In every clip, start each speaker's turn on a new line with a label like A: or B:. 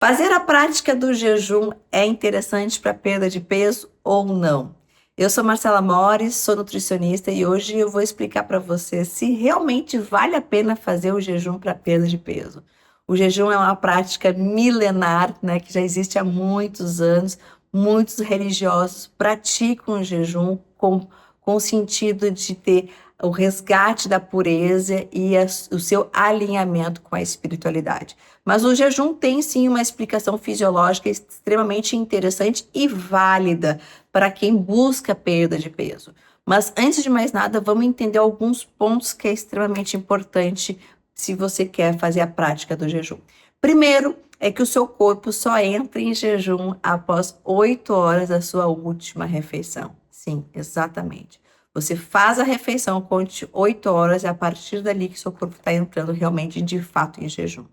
A: Fazer a prática do jejum é interessante para perda de peso ou não? Eu sou Marcela Mores, sou nutricionista e hoje eu vou explicar para você se realmente vale a pena fazer o jejum para perda de peso. O jejum é uma prática milenar, né, que já existe há muitos anos. Muitos religiosos praticam o jejum com o sentido de ter o resgate da pureza e o seu alinhamento com a espiritualidade. Mas o jejum tem sim uma explicação fisiológica extremamente interessante e válida para quem busca perda de peso. Mas antes de mais nada, vamos entender alguns pontos que é extremamente importante se você quer fazer a prática do jejum. Primeiro, é que o seu corpo só entra em jejum após 8 horas da sua última refeição. Sim, exatamente. Você faz a refeição, conte 8 horas, e é a partir dali que seu corpo está entrando realmente de fato em jejum.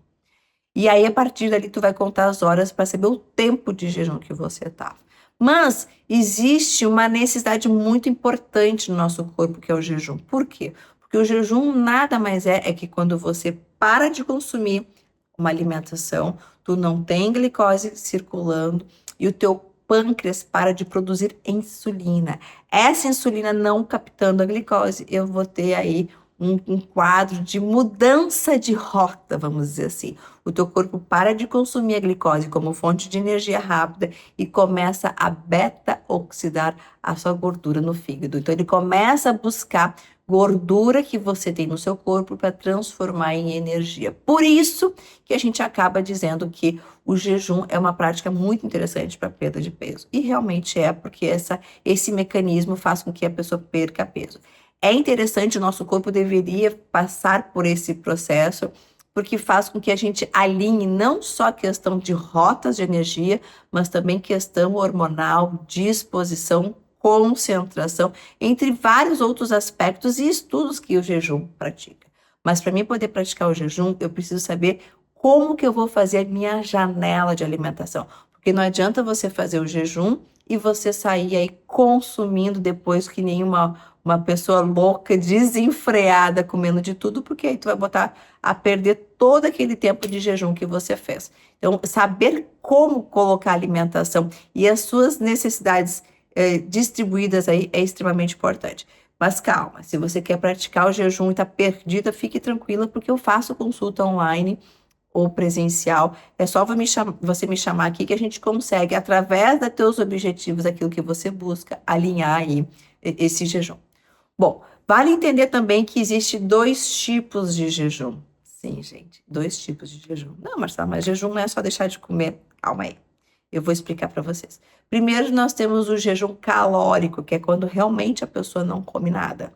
A: E aí, a partir dali, tu vai contar as horas para saber o tempo de jejum que você estava. Mas existe uma necessidade muito importante no nosso corpo, que é o jejum. Por quê? Porque o jejum nada mais é que quando você para de consumir uma alimentação, tu não tem glicose circulando e o teu pâncreas para de produzir insulina. Essa insulina não captando a glicose, eu vou ter aí um quadro de mudança de rota, vamos dizer assim. O teu corpo para de consumir a glicose como fonte de energia rápida e começa a beta-oxidar a sua gordura no fígado. Então, ele começa a buscar gordura que você tem no seu corpo para transformar em energia. Por isso que a gente acaba dizendo que o jejum é uma prática muito interessante para perda de peso. E realmente é, porque esse mecanismo faz com que a pessoa perca peso. É interessante, o nosso corpo deveria passar por esse processo, porque faz com que a gente alinhe não só a questão de rotas de energia, mas também questão hormonal, disposição, concentração, entre vários outros aspectos e estudos que o jejum pratica. Mas para mim poder praticar o jejum, eu preciso saber como que eu vou fazer a minha janela de alimentação. Porque não adianta você fazer o jejum e você sair aí consumindo depois que uma pessoa louca, desenfreada, comendo de tudo, porque aí tu vai botar a perder todo aquele tempo de jejum que você fez. Então, saber como colocar a alimentação e as suas necessidades distribuídas aí é extremamente importante. Mas calma, se você quer praticar o jejum e está perdida, fique tranquila, porque eu faço consulta online ou presencial. É só você me chamar aqui que a gente consegue, através dos teus objetivos, aquilo que você busca, alinhar aí esse jejum. Bom, vale entender também que existe 2 tipos de jejum. Sim, gente, 2 tipos de jejum. Não, Marcela, mas jejum não é só deixar de comer. Calma aí. Eu vou explicar para vocês. Primeiro, nós temos o jejum calórico, que é quando realmente a pessoa não come nada.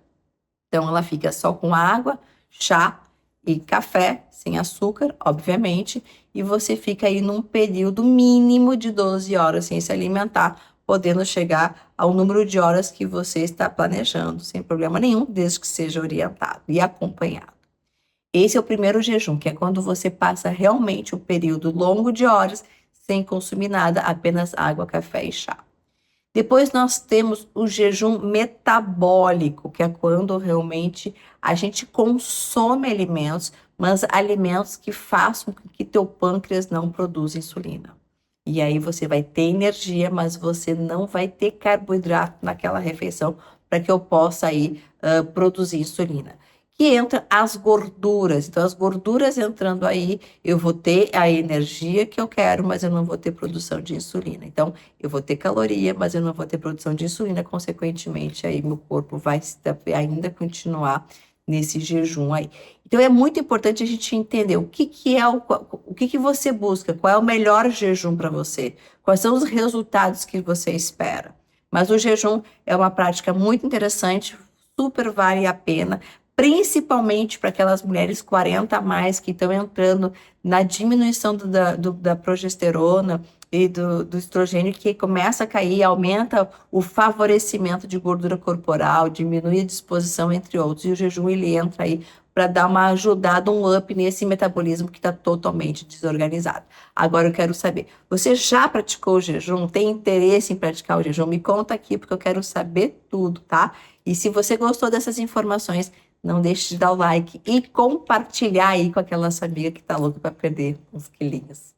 A: Então, ela fica só com água, chá e café, sem açúcar, obviamente, e você fica aí num período mínimo de 12 horas sem se alimentar, podendo chegar ao número de horas que você está planejando, sem problema nenhum, desde que seja orientado e acompanhado. Esse é o primeiro jejum, que é quando você passa realmente um período longo de horas sem consumir nada, apenas água, café e chá. Depois nós temos o jejum metabólico, que é quando realmente a gente consome alimentos, mas alimentos que façam com que teu pâncreas não produza insulina. E aí você vai ter energia, mas você não vai ter carboidrato naquela refeição para que eu possa aí produzir insulina. Que entra as gorduras. Então, as gorduras entrando aí, eu vou ter a energia que eu quero, mas eu não vou ter produção de insulina. Então, eu vou ter caloria, mas eu não vou ter produção de insulina. Consequentemente, aí meu corpo vai ainda continuar nesse jejum aí. Então, é muito importante a gente entender o que é o que você busca, qual é o melhor jejum para você, quais são os resultados que você espera. Mas o jejum é uma prática muito interessante, super vale a pena, principalmente para aquelas mulheres 40 a mais que estão entrando na diminuição da progesterona e do estrogênio, que começa a cair, aumenta o favorecimento de gordura corporal, diminui a disposição, entre outros, e o jejum ele entra aí para dar uma ajudada, um up nesse metabolismo que está totalmente desorganizado. Agora eu quero saber, você já praticou o jejum? Tem interesse em praticar o jejum? Me conta aqui, porque eu quero saber tudo, tá? E se você gostou dessas informações, não deixe de dar o like e compartilhar aí com aquela sua amiga que tá louca para perder uns quilinhos.